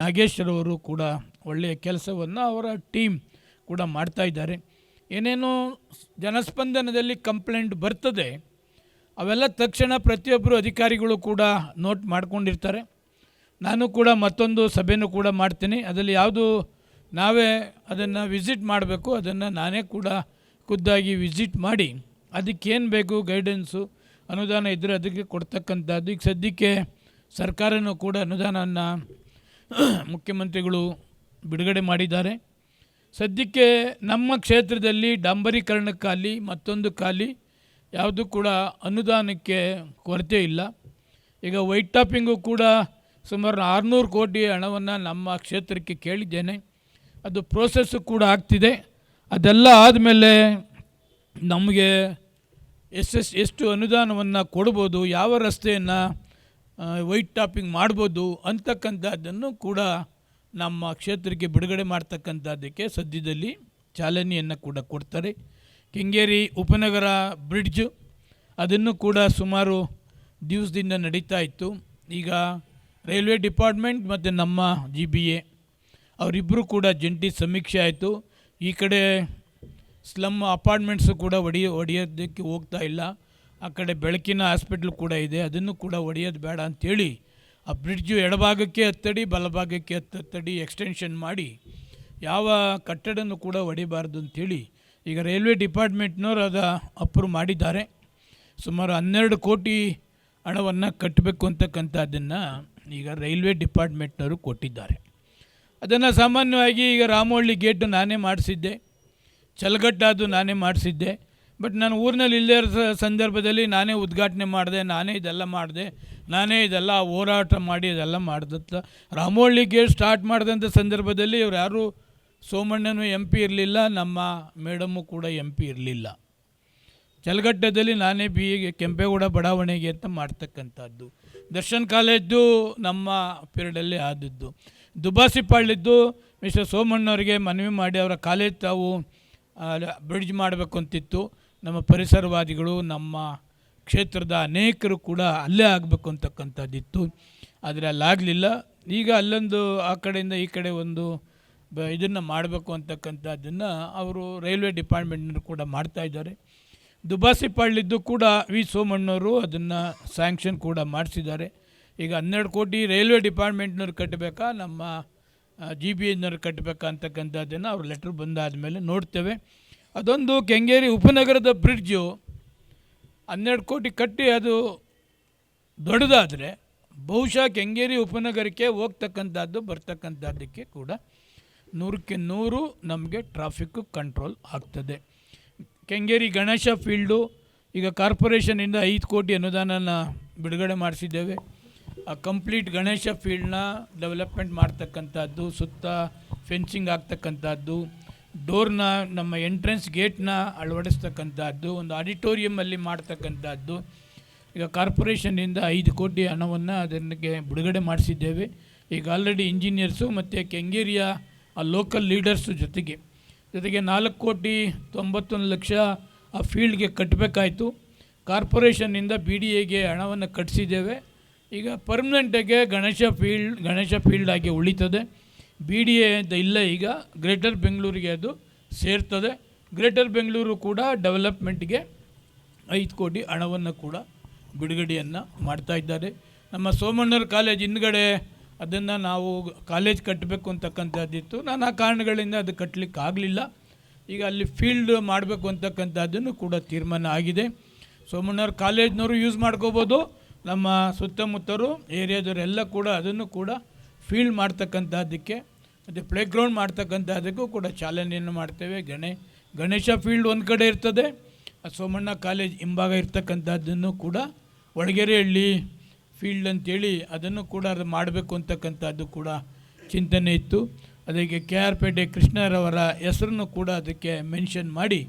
ನಾಗೇಶ್ವರವರು ಕೂಡ ಒಳ್ಳೆಯ ಕೆಲಸವನ್ನು ಅವರ ಟೀಮ್ ಕೂಡ ಮಾಡ್ತಾಯಿದ್ದಾರೆ. ಏನೇನು ಜನಸ್ಪಂದನದಲ್ಲಿ ಕಂಪ್ಲೇಂಟ್ ಬರ್ತದೆ ಅವೆಲ್ಲ ತಕ್ಷಣ ಪ್ರತಿಯೊಬ್ಬರು ಅಧಿಕಾರಿಗಳು ಕೂಡ ನೋಟ್ ಮಾಡ್ಕೊಂಡಿರ್ತಾರೆ. ನಾನು ಕೂಡ ಮತ್ತೊಂದು ಸಭೆನೂ ಕೂಡ ಮಾಡ್ತೀನಿ. ಅದರಲ್ಲಿ ಯಾವುದು ನಾವೇ ಅದನ್ನು ವಿಸಿಟ್ ಮಾಡಬೇಕು, ಅದನ್ನು ನಾನೇ ಕೂಡ ಖುದ್ದಾಗಿ ವಿಸಿಟ್ ಮಾಡಿ ಅದಕ್ಕೇನು ಬೇಕು ಗೈಡೆನ್ಸು ಅನುದಾನ ಇದ್ದರೆ ಅದಕ್ಕೆ ಕೊಡ್ತಕ್ಕಂಥದ್ದು. ಈಗ ಸದ್ಯಕ್ಕೆ ಸರ್ಕಾರನೂ ಕೂಡ ಅನುದಾನವನ್ನು ಮುಖ್ಯಮಂತ್ರಿಗಳು ಬಿಡುಗಡೆ ಮಾಡಿದ್ದಾರೆ. ಸದ್ಯಕ್ಕೆ ನಮ್ಮ ಕ್ಷೇತ್ರದಲ್ಲಿ ಡಾಂಬರೀಕರಣಕ್ಕಾಗಲಿ ಮತ್ತೊಂದಕ್ಕಾಗಲಿ ಯಾವುದೂ ಕೂಡ ಅನುದಾನಕ್ಕೆ ಕೊರತೆ ಇಲ್ಲ. ಈಗ ವೈಟ್ ಟಾಪಿಂಗು ಕೂಡ ಸುಮಾರು 600 ಕೋಟಿ ಹಣವನ್ನು ನಮ್ಮ ಕ್ಷೇತ್ರಕ್ಕೆ ಕೇಳಿದ್ದೇನೆ. ಅದು ಪ್ರೋಸೆಸ್ಸು ಕೂಡ ಆಗ್ತಿದೆ. ಅದೆಲ್ಲ ಆದಮೇಲೆ ನಮಗೆ ಎಷ್ಟು ಅನುದಾನವನ್ನು ಕೊಡ್ಬೋದು, ಯಾವ ರಸ್ತೆಯನ್ನು ವೈಟ್ ಟಾಪಿಂಗ್ ಮಾಡ್ಬೋದು ಅಂತಕ್ಕಂಥದ್ದನ್ನು ಕೂಡ ನಮ್ಮ ಕ್ಷೇತ್ರಕ್ಕೆ ಬಿಡುಗಡೆ ಮಾಡ್ತಕ್ಕಂಥದ್ದಕ್ಕೆ ಸದ್ಯದಲ್ಲಿ ಚಾಲನೆಯನ್ನು ಕೂಡ ಕೊಡ್ತಾರೆ. ಕೆಂಗೇರಿ ಉಪನಗರ ಬ್ರಿಡ್ಜು ಅದನ್ನು ಕೂಡ ಸುಮಾರು ದಿವಸದಿಂದ ನಡೀತಾ ಇತ್ತು. ಈಗ ರೈಲ್ವೆ ಡಿಪಾರ್ಟ್ಮೆಂಟ್ ಮತ್ತು ನಮ್ಮ GBA ಅವರಿಬ್ಬರು ಕೂಡ ಜಂಟಿ ಸಮೀಕ್ಷೆ ಆಯಿತು. ಈ ಕಡೆ ಸ್ಲಮ್ ಅಪಾರ್ಟ್ಮೆಂಟ್ಸು ಕೂಡ ಒಡೆಯೋದಕ್ಕೆ ಹೋಗ್ತಾ ಇಲ್ಲ. ಆ ಕಡೆ ಬೆಳಕಿನ ಹಾಸ್ಪಿಟ್ಲ್ ಕೂಡ ಇದೆ, ಅದನ್ನು ಕೂಡ ಒಡೆಯೋದು ಬೇಡ ಅಂಥೇಳಿ ಆ ಬ್ರಿಡ್ಜು ಎಡಭಾಗಕ್ಕೆ 10 ಅಡಿ ಬಲಭಾಗಕ್ಕೆ 10 ಅಡಿ ಎಕ್ಸ್ಟೆನ್ಷನ್ ಮಾಡಿ ಯಾವ ಕಟ್ಟಡನೂ ಕೂಡ ಒಡೆಯಬಾರ್ದು ಅಂಥೇಳಿ ಈಗ ರೈಲ್ವೆ ಡಿಪಾರ್ಟ್ಮೆಂಟ್ನವ್ರು ಅದು ಅಪ್ರೂವ್ ಮಾಡಿದ್ದಾರೆ. ಸುಮಾರು 12 ಕೋಟಿ ಹಣವನ್ನು ಕಟ್ಟಬೇಕು ಅಂತಕ್ಕಂಥದ್ದನ್ನು ಈಗ ರೈಲ್ವೆ ಡಿಪಾರ್ಟ್ಮೆಂಟ್ನವರು ಕೊಟ್ಟಿದ್ದಾರೆ. ಅದನ್ನು ಸಾಮಾನ್ಯವಾಗಿ ಈಗ ರಾಮವಳ್ಳಿ ಗೇಟು ನಾನೇ ಮಾಡಿಸಿದ್ದೆ, ಚಲಗಟ್ಟ ಅದು ನಾನೇ ಮಾಡಿಸಿದ್ದೆ. ಬಟ್ ನಾನು ಊರಿನಲ್ಲಿ ಇಲ್ಲದೇ ಇರೋ ಸಂದರ್ಭದಲ್ಲಿ ನಾನೇ ಉದ್ಘಾಟನೆ ಮಾಡಿದೆ, ನಾನೇ ಇದೆಲ್ಲ ಹೋರಾಟ ಮಾಡಿ ಅದೆಲ್ಲ ಮಾಡ್ದತ್ತ. ರಾಮವಳ್ಳಿ ಗೇಟ್ ಸ್ಟಾರ್ಟ್ ಮಾಡಿದಂಥ ಸಂದರ್ಭದಲ್ಲಿ ಇವ್ರು ಯಾರು ಸೋಮಣ್ಣನೂ MP ಇರಲಿಲ್ಲ, ನಮ್ಮ ಮೇಡಮ್ಮು ಕೂಡ MP ಇರಲಿಲ್ಲ. ಚಲಗಟ್ಟದಲ್ಲಿ ನಾನೇ ಕೆಂಪೇಗೌಡ ಬಡಾವಣೆಗೆ ಅಂತ ಮಾಡ್ತಕ್ಕಂಥದ್ದು. ದರ್ಶನ್ ಕಾಲೇಜು ನಮ್ಮ ಪೀರಿಯಡಲ್ಲಿ ಆದದ್ದು. ದುಬಾಸಿಪಾಳ್ಯದ್ದು ಮಿಸ್ಟರ್ ಸೋಮಣ್ಣವ್ರಿಗೆ ಮನವಿ ಮಾಡಿ ಅವರ ಕಾಲೇಜ್ ತಾವು ಬ್ರಿಡ್ಜ್ ಮಾಡಬೇಕು ಅಂತಿತ್ತು. ನಮ್ಮ ಪರಿಸರವಾದಿಗಳು, ನಮ್ಮ ಕ್ಷೇತ್ರದ ಅನೇಕರು ಕೂಡ ಅಲ್ಲೇ ಆಗಬೇಕು ಅಂತಕ್ಕಂಥದ್ದಿತ್ತು. ಆದರೆ ಅಲ್ಲಾಗಲಿಲ್ಲ. ಈಗ ಅಲ್ಲೊಂದು ಆ ಕಡೆಯಿಂದ ಈ ಕಡೆ ಒಂದು ಇದನ್ನು ಮಾಡಬೇಕು ಅಂತಕ್ಕಂಥದ್ದನ್ನು ಅವರು ರೈಲ್ವೆ ಡಿಪಾರ್ಟ್ಮೆಂಟ್ನವರು ಕೂಡ ಮಾಡ್ತಾಯಿದ್ದಾರೆ. ದುಬಾಸಿಪಾಳ್ಯದ್ದು ಕೂಡ ವಿ ಸೋಮಣ್ಣವರು ಅದನ್ನು ಸ್ಯಾಂಕ್ಷನ್ ಕೂಡ ಮಾಡಿಸಿದ್ದಾರೆ. ಈಗ 12 ಕೋಟಿ ರೈಲ್ವೆ ಡಿಪಾರ್ಟ್ಮೆಂಟ್ನವ್ರು ಕಟ್ಟಬೇಕಾ, ನಮ್ಮ GBAನವ್ರು ಕಟ್ಟಬೇಕಾ ಅಂತಕ್ಕಂಥದ್ದನ್ನು ಅವ್ರ ಲೆಟ್ರ್ ಬಂದಾದ ಮೇಲೆ ನೋಡ್ತೇವೆ. ಅದೊಂದು ಕೆಂಗೇರಿ ಉಪನಗರದ ಬ್ರಿಡ್ಜು 12 ಕೋಟಿ ಕಟ್ಟಿ ಅದು ದೊಡ್ಡದಾದರೆ ಬಹುಶಃ ಕೆಂಗೇರಿ ಉಪನಗರಕ್ಕೆ ಹೋಗ್ತಕ್ಕಂಥದ್ದು ಬರ್ತಕ್ಕಂಥದ್ದಕ್ಕೆ ಕೂಡ 100ಕ್ಕೆ 100 ನಮಗೆ ಟ್ರಾಫಿಕ್ಕು ಕಂಟ್ರೋಲ್ ಆಗ್ತದೆ. ಕೆಂಗೇರಿ ಗಣೇಶ ಫೀಲ್ಡು ಈಗ ಕಾರ್ಪೊರೇಷನಿಂದ 5 ಕೋಟಿ ಅನುದಾನನ ಬಿಡುಗಡೆ ಮಾಡಿಸಿದ್ದೇವೆ. ಆ ಕಂಪ್ಲೀಟ್ ಗಣೇಶ ಫೀಲ್ಡ್ನ ಡೆವಲಪ್ಮೆಂಟ್ ಮಾಡ್ತಕ್ಕಂಥದ್ದು, ಸುತ್ತ ಫೆನ್ಸಿಂಗ್ ಆಗ್ತಕ್ಕಂಥದ್ದು, ಡೋರ್ನ ನಮ್ಮ ಎಂಟ್ರೆನ್ಸ್ ಗೇಟ್ನ ಅಳವಡಿಸ್ತಕ್ಕಂಥದ್ದು, ಒಂದು ಆಡಿಟೋರಿಯಮಲ್ಲಿ ಮಾಡ್ತಕ್ಕಂಥದ್ದು. ಈಗ ಕಾರ್ಪೊರೇಷನ್ನಿಂದ 5 ಕೋಟಿ ಹಣವನ್ನು ಅದಕ್ಕೆ ಬಿಡುಗಡೆ ಮಾಡಿಸಿದ್ದೇವೆ. ಈಗ ಆಲ್ರೆಡಿ ಇಂಜಿನಿಯರ್ಸು ಮತ್ತು ಕೆಂಗೇರಿಯ ಆ ಲೋಕಲ್ ಲೀಡರ್ಸು ಜೊತೆಗೆ 4,91,00,000 ಆ ಫೀಲ್ಡ್ಗೆ ಕಟ್ಟಬೇಕಾಯಿತು. ಕಾರ್ಪೊರೇಷನ್ನಿಂದ BDAಗೆ ಹಣವನ್ನು ಕಟ್ಟಿಸಿದ್ದೇವೆ. ಈಗ ಪರ್ಮನೆಂಟಾಗೆ ಗಣೇಶ ಫೀಲ್ಡ್ ಆಗಿ ಉಳಿತದೆ. BDA ಅಂತ ಇಲ್ಲ, ಈಗ ಗ್ರೇಟರ್ ಬೆಂಗಳೂರಿಗೆ ಅದು ಸೇರ್ತದೆ. ಗ್ರೇಟರ್ ಬೆಂಗಳೂರು ಕೂಡ ಡೆವಲಪ್ಮೆಂಟ್ಗೆ 5 ಕೋಟಿ ಹಣವನ್ನು ಕೂಡ ಬಿಡುಗಡೆಯನ್ನು ಮಾಡ್ತಾಯಿದ್ದಾರೆ. ನಮ್ಮ ಸೋಮಣ್ಣರ ಕಾಲೇಜ್ ಹಿಂದ್ಗಡೆ ಅದನ್ನು ನಾವು ಕಾಲೇಜ್ ಕಟ್ಟಬೇಕು ಅಂತಕ್ಕಂಥದ್ದಿತ್ತು. ನಾನು ಆ ಕಾರಣಗಳಿಂದ ಅದು ಕಟ್ಟಲಿಕ್ಕೆ ಆಗಲಿಲ್ಲ. ಈಗ ಅಲ್ಲಿ ಫೀಲ್ಡ್ ಮಾಡಬೇಕು ಅಂತಕ್ಕಂಥದ್ದನ್ನು ಕೂಡ ತೀರ್ಮಾನ ಆಗಿದೆ. ಸೋಮಣ್ಣವ್ರ ಕಾಲೇಜ್ನವರು ಯೂಸ್ ಮಾಡ್ಕೋಬೋದು, ನಮ್ಮ ಸುತ್ತಮುತ್ತರು ಏರಿಯಾದವರೆಲ್ಲ ಕೂಡ ಅದನ್ನು ಕೂಡ ಫೀಲ್ಡ್ ಮಾಡ್ತಕ್ಕಂಥದ್ದಕ್ಕೆ ಮತ್ತು ಪ್ಲೇಗ್ರೌಂಡ್ ಮಾಡ್ತಕ್ಕಂಥದ್ದಕ್ಕೂ ಕೂಡ ಚಾಲನೆಯನ್ನು ಮಾಡ್ತೇವೆ. ಗಣೇಶ ಫೀಲ್ಡ್ ಒಂದು ಕಡೆ ಇರ್ತದೆ, ಸೋಮಣ್ಣ ಕಾಲೇಜ್ ಹಿಂಭಾಗ ಇರ್ತಕ್ಕಂಥದ್ದನ್ನು ಕೂಡ ಒಳಗೆರೆಹಳ್ಳಿ ಫೀಲ್ಡ್ ಅಂತೇಳಿ ಅದನ್ನು ಕೂಡ ಅದು ಮಾಡಬೇಕು ಅಂತಕ್ಕಂಥದ್ದು ಕೂಡ ಚಿಂತನೆ ಇತ್ತು. ಅದಕ್ಕೆ KR ಪೇಟೆ ಕೃಷ್ಣರವರ ಹೆಸರನ್ನು ಕೂಡ ಅದಕ್ಕೆ ಮೆನ್ಷನ್ ಮಾಡಿ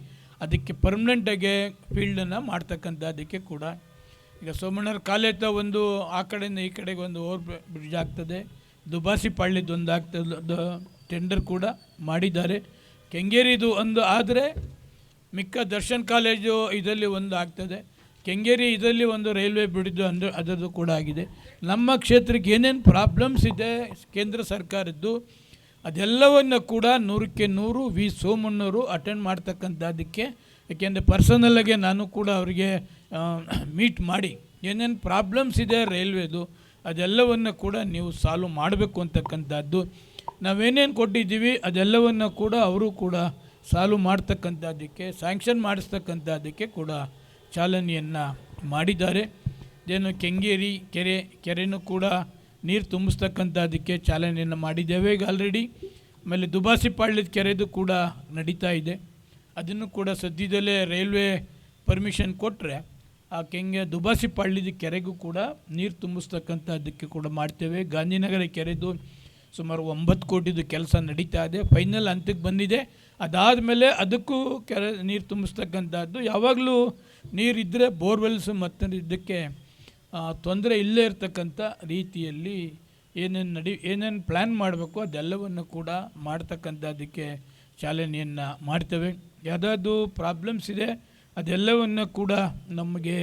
ಅದಕ್ಕೆ ಪರ್ಮನೆಂಟಾಗೆ ಫೀಲ್ಡನ್ನು ಮಾಡ್ತಕ್ಕಂಥದ್ದಕ್ಕೆ ಕೂಡ ಈಗ ಸೋಮಣ್ಣರ ಕಾಲೇಜ್ ಒಂದು ಆ ಕಡೆಯಿಂದ ಈ ಕಡೆಗೆ ಒಂದು ಓವರ್ ಬ್ರಿಡ್ಜ್ ಆಗ್ತದೆ. ದುಬಾಸಿಪಾಳ್ಯದೊಂದು ಆಗ್ತದೆ, ಟೆಂಡರ್ ಕೂಡ ಮಾಡಿದ್ದಾರೆ. ಕೆಂಗೇರಿದು ಒಂದು ಆದರೆ ಮಿಕ್ಕ ದರ್ಶನ್ ಕಾಲೇಜು ಇದರಲ್ಲಿ ಒಂದು ಆಗ್ತದೆ. ಕೆಂಗೇರಿ ಇದರಲ್ಲಿ ಒಂದು ರೈಲ್ವೆ ಬಿಡಿದ್ದು ಅಂದರೆ ಅದರದ್ದು ಕೂಡ ಆಗಿದೆ. ನಮ್ಮ ಕ್ಷೇತ್ರಕ್ಕೆ ಏನೇನು ಪ್ರಾಬ್ಲಮ್ಸ್ ಇದೆ ಕೇಂದ್ರ ಸರ್ಕಾರದ್ದು ಅದೆಲ್ಲವನ್ನು ಕೂಡ 100ಕ್ಕೆ 100 ವಿ ಸೋಮಣ್ಣವರು ಅಟೆಂಡ್ ಮಾಡ್ತಕ್ಕಂಥದ್ದಕ್ಕೆ, ಏಕೆಂದರೆ ಪರ್ಸನಲ್ಲಾಗೆ ನಾನು ಕೂಡ ಅವರಿಗೆ ಮೀಟ್ ಮಾಡಿ ಏನೇನು ಪ್ರಾಬ್ಲಮ್ಸ್ ಇದೆ ರೈಲ್ವೆದು ಅದೆಲ್ಲವನ್ನು ಕೂಡ ನೀವು ಸಾಲ್ವ್ ಮಾಡಬೇಕು ಅಂತಕ್ಕಂಥದ್ದು. ನಾವೇನೇನು ಕೊಟ್ಟಿದ್ದೀವಿ ಅದೆಲ್ಲವನ್ನು ಕೂಡ ಅವರು ಕೂಡ ಸಾಲ್ವ್ ಮಾಡ್ತಕ್ಕಂಥದ್ದಕ್ಕೆ, ಸ್ಯಾಂಕ್ಷನ್ ಮಾಡಿಸ್ತಕ್ಕಂಥದ್ದಕ್ಕೆ ಕೂಡ ಚಾಲನೆಯನ್ನು ಮಾಡಿದ್ದಾರೆ. ಇದೇನು ಕೆಂಗೇರಿ ಕೆರೆನೂ ಕೂಡ ನೀರು ತುಂಬಿಸ್ತಕ್ಕಂಥದ್ದಕ್ಕೆ ಚಾಲನೆಯನ್ನು ಮಾಡಿದ್ದೇವೆ ಈಗ ಆಲ್ರೆಡಿ. ಆಮೇಲೆ ದುಬಾಸಿಪಾಳ್ಯದ ಕೆರೆದು ಕೂಡ ನಡೀತಾ ಇದೆ. ಅದನ್ನು ಕೂಡ ಸದ್ಯದಲ್ಲೇ ರೈಲ್ವೆ ಪರ್ಮಿಷನ್ ಕೊಟ್ಟರೆ ಆ ದುಬಾಸಿಪಾಳ್ಯದ ಕೆರೆಗೂ ಕೂಡ ನೀರು ತುಂಬಿಸ್ತಕ್ಕಂಥದ್ದಕ್ಕೆ ಕೂಡ ಮಾಡ್ತೇವೆ. ಗಾಂಧಿನಗರ ಕೆರೆದು ಸುಮಾರು 9 ಕೋಟಿದು ಕೆಲಸ ನಡೀತಾ ಇದೆ, ಫೈನಲ್ ಹಂತಕ್ಕೆ ಬಂದಿದೆ. ಅದಾದಮೇಲೆ ಅದಕ್ಕೂ ನೀರು ತುಂಬಿಸ್ತಕ್ಕಂಥದ್ದು. ಯಾವಾಗಲೂ ನೀರಿದ್ದರೆ ಬೋರ್ವೆಲ್ಸ್ ಮತ್ತು ಇದಕ್ಕೆ ತೊಂದರೆ ಇಲ್ಲೇ ಇರತಕ್ಕಂಥ ರೀತಿಯಲ್ಲಿ ಏನೇನು ಪ್ಲ್ಯಾನ್ ಮಾಡಬೇಕು ಅದೆಲ್ಲವನ್ನು ಕೂಡ ಮಾಡ್ತಕ್ಕಂಥದ್ದಕ್ಕೆ ಚಾಲನೆಯನ್ನು ಮಾಡ್ತೇವೆ. ಯಾವುದಾದ್ರು ಪ್ರಾಬ್ಲಮ್ಸ್ ಇದೆ ಅದೆಲ್ಲವನ್ನು ಕೂಡ ನಮಗೆ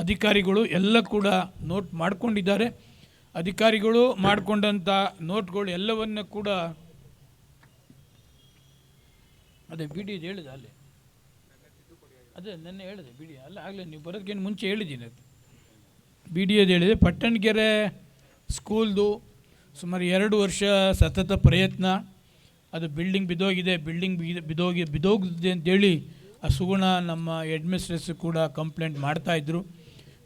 ಅಧಿಕಾರಿಗಳು ಎಲ್ಲ ಕೂಡ ನೋಟ್ ಮಾಡ್ಕೊಂಡಿದ್ದಾರೆ. ಅಧಿಕಾರಿಗಳು ಮಾಡಿಕೊಂಡಂಥ ನೋಟ್ಗಳು ಎಲ್ಲವನ್ನು ಕೂಡ ಅದೇ ಬಿಡಿದು ಹೇಳಿದೆ ಅಲ್ಲೇ, ಅದೇ ನೆನ್ನೆ ಹೇಳಿದೆ ಬಿಡಿ ಅಲ್ಲ ಆಗಲೇ ನೀವು ಬರೋದಕ್ಕೇನು ಮುಂಚೆ ಹೇಳಿದ್ದೀನಿ. ಅದು ಬಿ ಡಿ ಅದು ಹೇಳಿದೆ. ಪಟ್ಟಣಗೆರೆ ಸ್ಕೂಲ್ದು ಸುಮಾರು 2 ವರ್ಷ ಸತತ ಪ್ರಯತ್ನ, ಅದು ಬಿಲ್ಡಿಂಗ್ ಬಿದ್ದೋಗಿದೆ, ಬಿದ್ದೋಗಿದೆ ಅಂತೇಳಿ ಆ ಸುಗುಣ ನಮ್ಮ ಹೆಡ್ಮಿಸ್ಟ್ರೆಸ್ ಕೂಡ ಕಂಪ್ಲೇಂಟ್ ಮಾಡ್ತಾಯಿದ್ರು.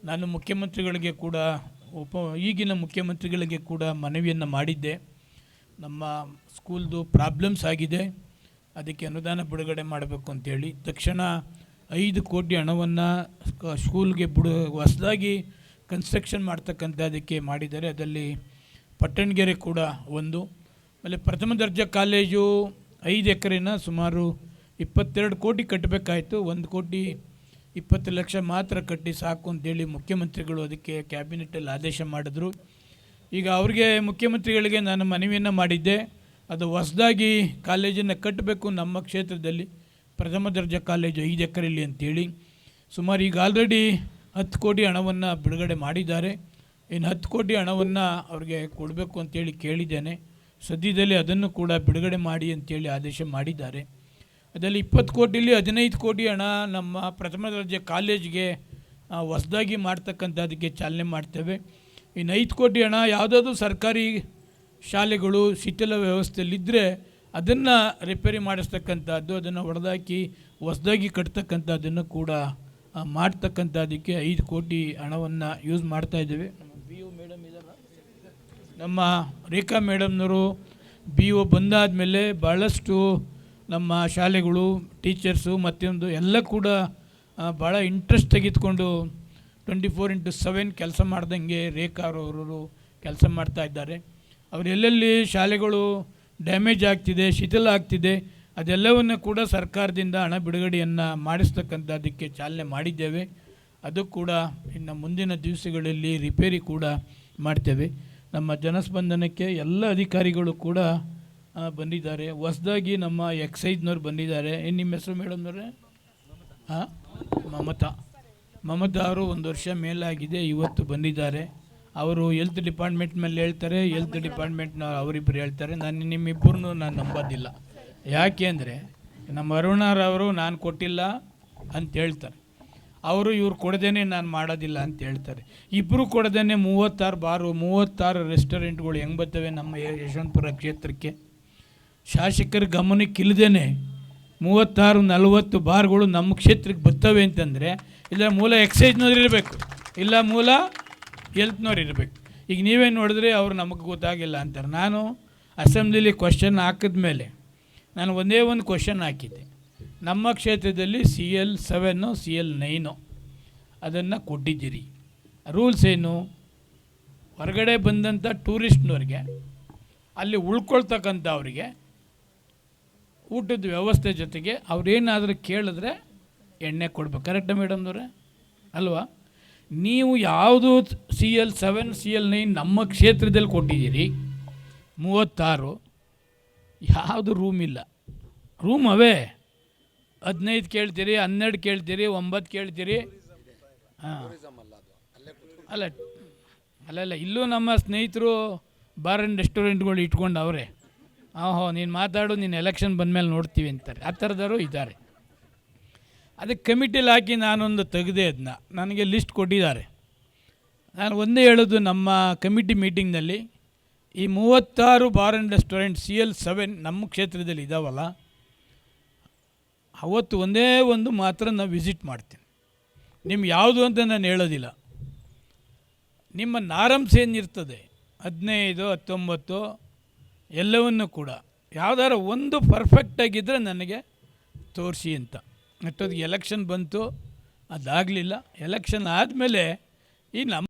ನಾನು ಮುಖ್ಯಮಂತ್ರಿಗಳಿಗೆ ಕೂಡ ಈಗಿನ ಮುಖ್ಯಮಂತ್ರಿಗಳಿಗೆ ಕೂಡ ಮನವಿಯನ್ನು ಮಾಡಿದ್ದೆ. ನಮ್ಮ ಸ್ಕೂಲ್ದು ಪ್ರಾಬ್ಲಮ್ಸ್ ಆಗಿದೆ, ಅದಕ್ಕೆ ಅನುದಾನ ಬಿಡುಗಡೆ ಮಾಡಬೇಕು ಅಂತೇಳಿ ತಕ್ಷಣ 5 ಕೋಟಿ ಹಣವನ್ನು ಸ್ಕೂಲ್ಗೆ ಹೊಸದಾಗಿ ಕನ್ಸ್ಟ್ರಕ್ಷನ್ ಮಾಡ್ತಕ್ಕಂಥದ್ದಕ್ಕೆ ಮಾಡಿದ್ದಾರೆ. ಅದರಲ್ಲಿ ಪಟ್ಟಣಗೆರೆ ಕೂಡ ಒಂದು. ಆಮೇಲೆ ಪ್ರಥಮ ದರ್ಜೆ ಕಾಲೇಜು 5 ಎಕರೆನ ಸುಮಾರು 22 ಕೋಟಿ ಕಟ್ಟಬೇಕಾಯಿತು. 1 ಕೋಟಿ 20 ಲಕ್ಷ ಮಾತ್ರ ಕಟ್ಟಿ ಸಾಕು ಅಂತೇಳಿ ಮುಖ್ಯಮಂತ್ರಿಗಳು ಅದಕ್ಕೆ ಕ್ಯಾಬಿನೆಟಲ್ಲಿ ಆದೇಶ ಮಾಡಿದ್ರು. ಈಗ ಅವ್ರಿಗೆ ಮುಖ್ಯಮಂತ್ರಿಗಳಿಗೆ ನಾನು ಮನವಿಯನ್ನು ಮಾಡಿದ್ದೆ, ಅದು ಹೊಸದಾಗಿ ಕಾಲೇಜನ್ನು ಕಟ್ಟಬೇಕು ನಮ್ಮ ಕ್ಷೇತ್ರದಲ್ಲಿ, ಪ್ರಥಮ ದರ್ಜೆ ಕಾಲೇಜು 5 ಎಕರೆಯಲ್ಲಿ ಅಂತೇಳಿ. ಸುಮಾರು ಈಗ ಆಲ್ರೆಡಿ 10 ಕೋಟಿ ಹಣವನ್ನು ಬಿಡುಗಡೆ ಮಾಡಿದ್ದಾರೆ. ಇನ್ನು 10 ಕೋಟಿ ಹಣವನ್ನು ಅವ್ರಿಗೆ ಕೊಡಬೇಕು ಅಂತೇಳಿ ಕೇಳಿದ್ದೇನೆ. ಸದ್ಯದಲ್ಲಿ ಅದನ್ನು ಕೂಡ ಬಿಡುಗಡೆ ಮಾಡಿ ಅಂತೇಳಿ ಆದೇಶ ಮಾಡಿದ್ದಾರೆ. ಅದರಲ್ಲಿ 20 ಕೋಟಿಲಿ 15 ಕೋಟಿ ಹಣ ನಮ್ಮ ಪ್ರಥಮ ದರ್ಜೆ ಕಾಲೇಜಿಗೆ ಹೊಸದಾಗಿ ಮಾಡ್ತಕ್ಕಂಥದ್ದಕ್ಕೆ ಚಾಲನೆ ಮಾಡ್ತೇವೆ. ಇನ್ನು 5 ಕೋಟಿ ಹಣ ಯಾವುದಾದ್ರೂ ಸರ್ಕಾರಿ ಶಾಲೆಗಳು ಶಿಥಿಲ ವ್ಯವಸ್ಥೆಯಲ್ಲಿದ್ದರೆ ಅದನ್ನು ರಿಪೇರಿ ಮಾಡಿಸ್ತಕ್ಕಂಥದ್ದು, ಅದನ್ನು ಹೊಡೆದಾಕಿ ಹೊಸದಾಗಿ ಕಟ್ತಕ್ಕಂಥದ್ದನ್ನು ಕೂಡ ಮಾಡ್ತಕ್ಕಂಥದ್ದಕ್ಕೆ 5 ಕೋಟಿ ಹಣವನ್ನು ಯೂಸ್ ಮಾಡ್ತಾಯಿದ್ದೇವೆ. BO ಮೇಡಮ್ ಇದಲ್ಲ, ನಮ್ಮ ರೇಖಾ ಮೇಡಮ್ನವರು BO ಬಂದಾದಮೇಲೆ ಭಾಳಷ್ಟು ನಮ್ಮ ಶಾಲೆಗಳು ಟೀಚರ್ಸು ಮತ್ತೊಂದು ಎಲ್ಲ ಕೂಡ ಭಾಳ ಇಂಟ್ರೆಸ್ಟ್ ತೆಗೆದುಕೊಂಡು 24/7 ಕೆಲಸ ಮಾಡ್ದಂಗೆ ರೇಖಾ ಅವರು ಕೆಲಸ ಮಾಡ್ತಾಯಿದ್ದಾರೆ. ಅವರು ಎಲ್ಲೆಲ್ಲಿ ಶಾಲೆಗಳು ಡ್ಯಾಮೇಜ್ ಆಗ್ತಿದೆ, ಶಿಥಿಲ ಆಗ್ತಿದೆ, ಅದೆಲ್ಲವನ್ನು ಕೂಡ ಸರ್ಕಾರದಿಂದ ಹಣ ಬಿಡುಗಡೆಯನ್ನು ಮಾಡಿಸ್ತಕ್ಕಂಥದ್ದಕ್ಕೆ ಚಾಲನೆ ಮಾಡಿದ್ದೇವೆ. ಅದು ಕೂಡ ಇನ್ನು ಮುಂದಿನ ದಿವಸಗಳಲ್ಲಿ ರಿಪೇರಿ ಕೂಡ ಮಾಡ್ತೇವೆ. ನಮ್ಮ ಜನಸ್ಪಂದನಕ್ಕೆ ಎಲ್ಲ ಅಧಿಕಾರಿಗಳು ಕೂಡ ಬಂದಿದ್ದಾರೆ. ಹೊಸದಾಗಿ ನಮ್ಮ ಎಕ್ಸೈಜ್ನವ್ರು ಬಂದಿದ್ದಾರೆ. ನಿಮ್ಮ ಹೆಸರು ಮೇಡಮ್ನವ್ರೆ? ಹಾಂ, ಮಮತಾ ಅವರು 1 ವರ್ಷ ಮೇಲಾಗಿದೆ, ಇವತ್ತು ಬಂದಿದ್ದಾರೆ. ಅವರು ಹೆಲ್ತ್ ಡಿಪಾರ್ಟ್ಮೆಂಟ್ ಮೇಲೆ ಹೇಳ್ತಾರೆ, ಹೆಲ್ತ್ ಡಿಪಾರ್ಟ್ಮೆಂಟ್ನ ಅವರಿಬ್ಬರು ಹೇಳ್ತಾರೆ. ನಾನು ನಿಮ್ಮಿಬ್ಬರನ್ನೂ ನಾನು ನಂಬೋದಿಲ್ಲ. ಯಾಕೆ ಅಂದರೆ ನಮ್ಮ ಅರುಣಾರವರು ನಾನು ಕೊಟ್ಟಿಲ್ಲ ಅಂತ ಹೇಳ್ತಾರೆ, ಅವರು ಇವ್ರು ಕೊಡದೇನೆ ನಾನು ಮಾಡೋದಿಲ್ಲ ಅಂತ ಹೇಳ್ತಾರೆ. ಇಬ್ಬರು ಕೊಡದೇನೆ 36 ಬಾರು 36 ರೆಸ್ಟೋರೆಂಟ್ಗಳು ಹೆಂಗೆ ಬರ್ತವೆ ನಮ್ಮ ಯಶವಂತಪುರ ಕ್ಷೇತ್ರಕ್ಕೆ? ಶಾಸಕರ ಗಮನಕ್ಕೆ ಇಲ್ಲದೇ 36-40 ಬಾರ್ಗಳು ನಮ್ಮ ಕ್ಷೇತ್ರಕ್ಕೆ ಬರ್ತವೆ ಅಂತಂದರೆ ಇಲ್ಲ ಮೂಲ ಎಕ್ಸೈಜ್ನವ್ರು ಇರಬೇಕು, ಇಲ್ಲ ಮೂಲ ಹೆಲ್ತ್ನವ್ರು ಇರಬೇಕು. ಈಗ ನೀವೇ ನೋಡಿದ್ರೆ ಅವರು ನಮಗೆ ಗೊತ್ತಾಗಿಲ್ಲ ಅಂತಾರೆ. ನಾನು ಅಸೆಂಬ್ಲಿಲಿ ಕ್ವಶನ್ ಹಾಕಿದ್ಮೇಲೆ ನಾನು ಒಂದೇ ಒಂದು ಕ್ವಶನ್ ಹಾಕಿದ್ದೆ, ನಮ್ಮ ಕ್ಷೇತ್ರದಲ್ಲಿ CL7 CL9 ಅದನ್ನು ಕೊಟ್ಟಿದ್ದೀರಿ, ರೂಲ್ಸ್ ಏನು? ಹೊರಗಡೆ ಬಂದಂಥ ಟೂರಿಸ್ಟ್ನವ್ರಿಗೆ ಅಲ್ಲಿ ಉಳ್ಕೊಳ್ತಕ್ಕಂಥ ಅವರಿಗೆ ಊಟದ ವ್ಯವಸ್ಥೆ ಜೊತೆಗೆ ಅವ್ರೇನಾದರೂ ಕೇಳಿದ್ರೆ ಎಣ್ಣೆ ಕೊಡ್ಬೇಕು. ಕರೆಕ್ಟಾ ಮೇಡಮ್ನವ್ರೆ? ಅಲ್ವಾ? ನೀವು ಯಾವುದು CL7 CL9 ನಮ್ಮ ಕ್ಷೇತ್ರದಲ್ಲಿ ಕೊಟ್ಟಿದ್ದೀರಿ 36, ಯಾವುದು ರೂಮ್ ಇಲ್ಲ. ರೂಮ್ ಅವೇ 15 ಕೇಳ್ತೀರಿ, 12 ಕೇಳ್ತೀರಿ, 9 ಕೇಳ್ತೀರಿ. ಹಾಂ ಅಲ್ಲ ಅಲ್ಲಲ್ಲ ಇಲ್ಲೂ ನಮ್ಮ ಸ್ನೇಹಿತರು ಬಾರ್ ಆ್ಯಂಡ್ ರೆಸ್ಟೋರೆಂಟ್ಗಳು ಇಟ್ಕೊಂಡು ಅವರೇ ನೀನು ಮಾತಾಡು, ನೀನು ಎಲೆಕ್ಷನ್ ಬಂದಮೇಲೆ ನೋಡ್ತೀವಿ ಅಂತಾರೆ. ಆ ಥರದವರು ಇದ್ದಾರೆ. ಅದಕ್ಕೆ ಕಮಿಟಿಲಿ ಹಾಕಿ ನಾನೊಂದು ತೆಗೆದೆ ಅದನ್ನ, ನನಗೆ ಲಿಸ್ಟ್ ಕೊಟ್ಟಿದ್ದಾರೆ. ನಾನು ಒಂದೇ ಹೇಳೋದು, ನಮ್ಮ ಕಮಿಟಿ ಮೀಟಿಂಗ್ನಲ್ಲಿ ಈ 36 ಬಾರ್ ಆ್ಯಂಡ್ ರೆಸ್ಟೋರೆಂಟ್ CL7 ನಮ್ಮ ಕ್ಷೇತ್ರದಲ್ಲಿ ಇದ್ದಾವಲ್ಲ, ಅವತ್ತು ಒಂದೇ ಒಂದು ಮಾತ್ರ ನಾವು ವಿಸಿಟ್ ಮಾಡ್ತೀನಿ. ನಿಮ್ಗೆ ಯಾವುದು ಅಂತ ನಾನು ಹೇಳೋದಿಲ್ಲ. ನಿಮ್ಮ ನಾರಮ್ಸ್ ಏನಿರ್ತದೆ 15, 19 ಎಲ್ಲವನ್ನೂ ಕೂಡ ಯಾವುದಾದ್ರು ಒಂದು ಪರ್ಫೆಕ್ಟಾಗಿದ್ದರೆ ನನಗೆ ತೋರಿಸಿ ಅಂತ. ಅಷ್ಟೊತ್ತಿಗೆ ಎಲೆಕ್ಷನ್ ಬಂತು, ಅದಾಗಲಿಲ್ಲ. ಎಲೆಕ್ಷನ್ ಆದಮೇಲೆ ಈ ನಮ್ಮ